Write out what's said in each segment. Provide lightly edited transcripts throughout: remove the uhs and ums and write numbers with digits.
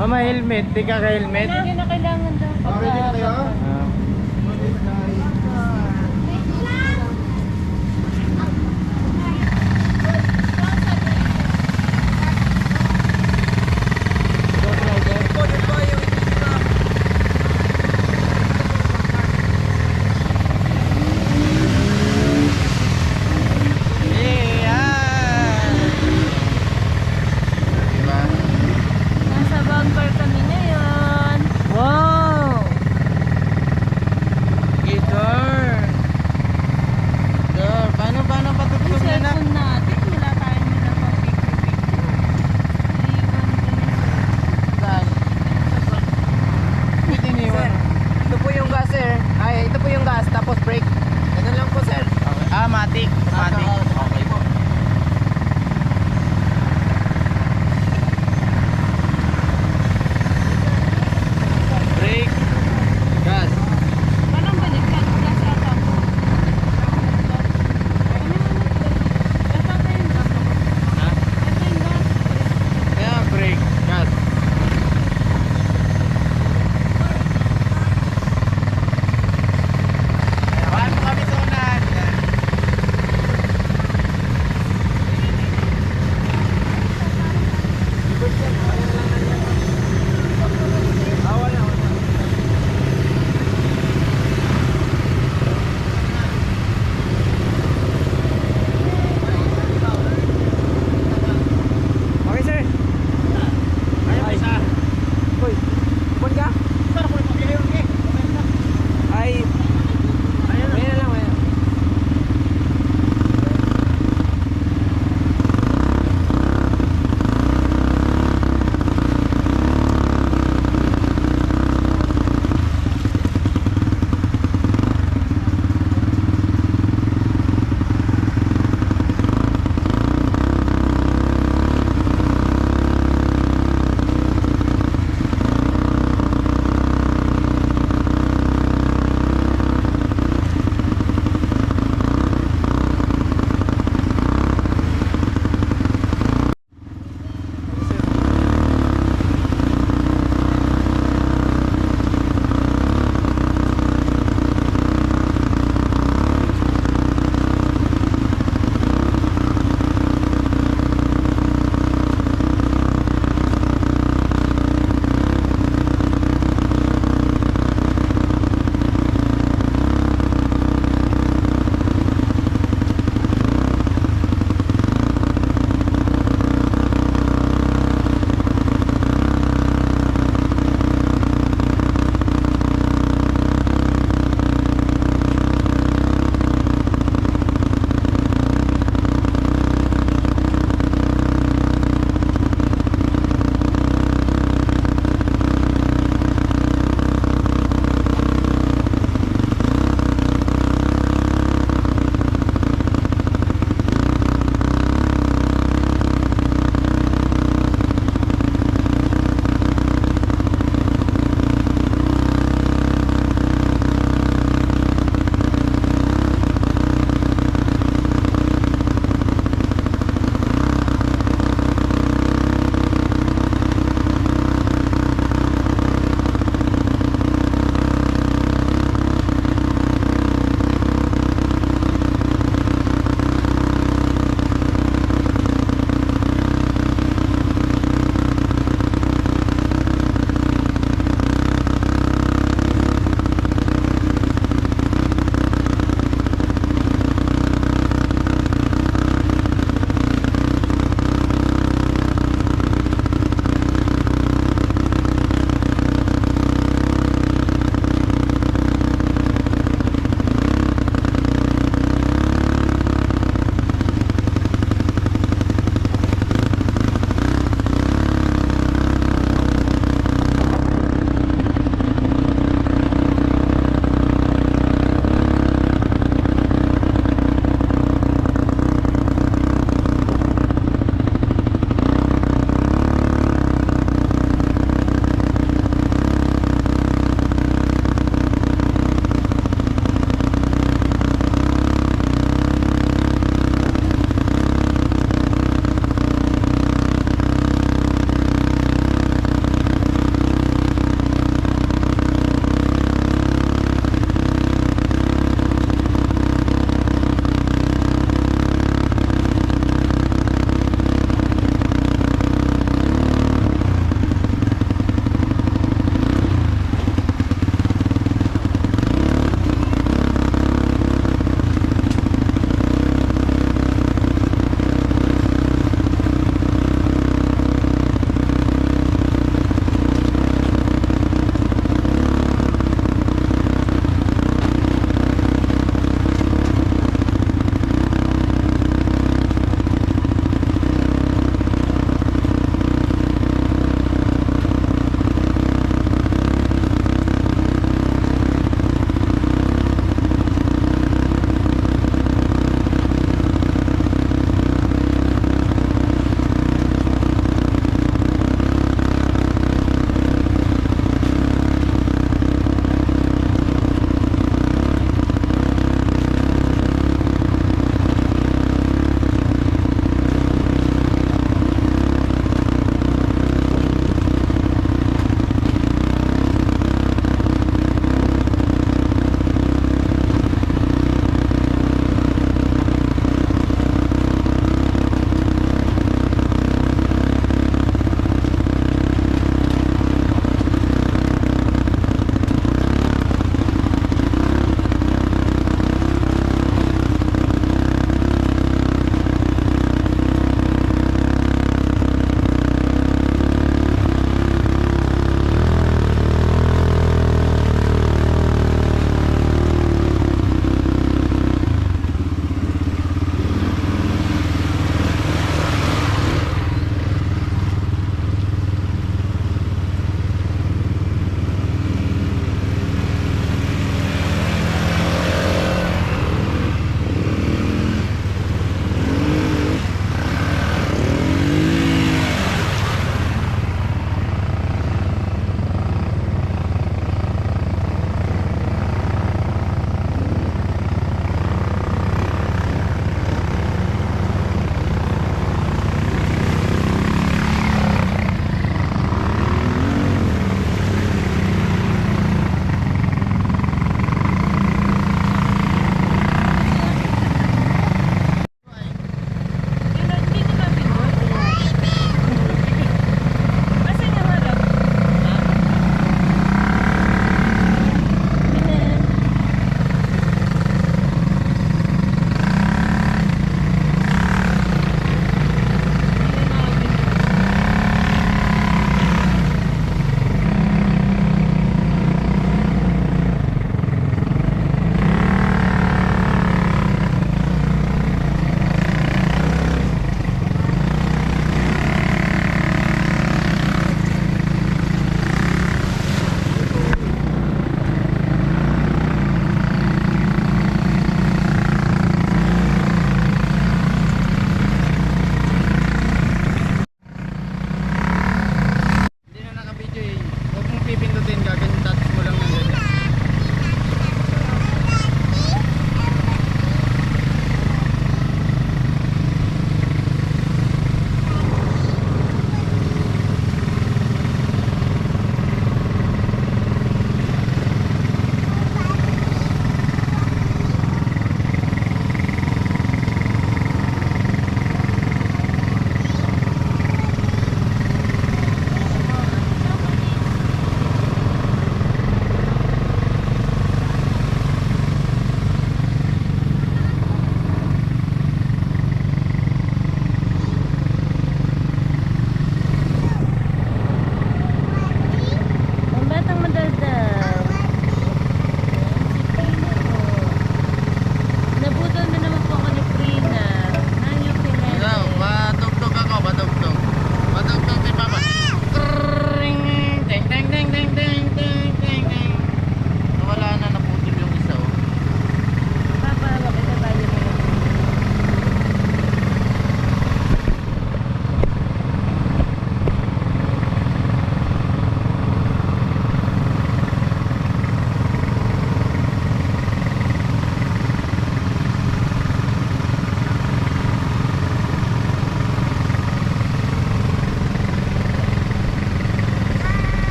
Oh, may helmet. Di ka ka-helmet? Hindi na kailangan daw. Ready na kayo? Ah. Nasa bumper kami ngayon. Wow! Guitar! Guitar! Paano Yung patutugtog na na? cellphone natin, wala tayong nila pang picture-picture. Iiwan din. Saan? Pwede iniwan. Ito po yung gas, sir. Ay, ito po yung gas, tapos brake. Ganun lang po, sir. Okay. Ah, matic. Matic. Okay po. Brake. Gas. Anong baliktad? Gas ata po. Ito pa yung gas. Ha? Ito yung gas. Kaya brake. Gas. Paano kami sa unahan? Okay, sir. Ay, isa. Uy, kupon ka? Ay, ayun na lang, ayun.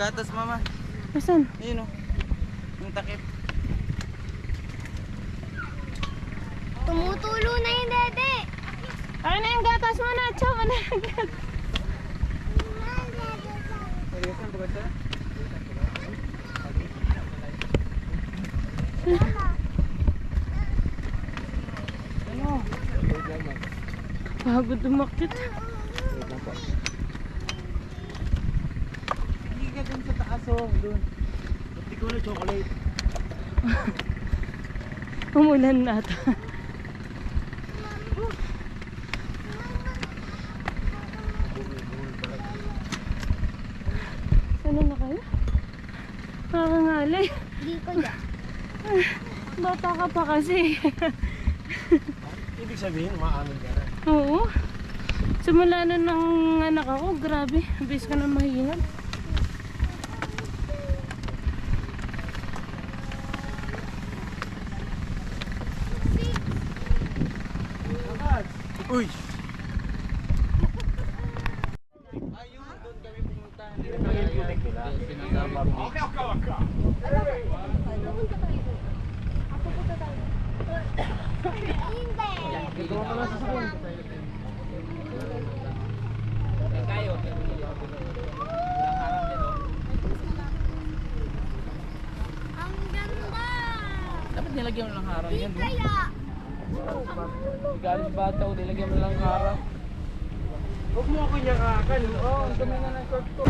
gatas, mama. Asan? Ayun, oh. Yung takip. Tumutulo na yung dede. Akin na yung gatas mo na. Chow, wala yung gatas. Pagod umakit. Hindi ka dun sa taas, oh. Dun. Buti ko na chocolate. Umulan na ata. Ano na kayo? Kakangalay. Hindi ko ya. Bata ka pa kasi. Ibig sabihin, maamin ka na. Oo. Simula na ng anak ako, grabe. Bis ka na mahirap. Uy! Ayun, doon kami pumunta. Hindi na kami putik nila. Hindi. Ang ganda. Dapat nilagyan mo lang harang yan, no? Kaya. Galing bata o nilagyan mo lang harang. Huwag mo ako niyakakan. Oo, ang dumi na ng short ko.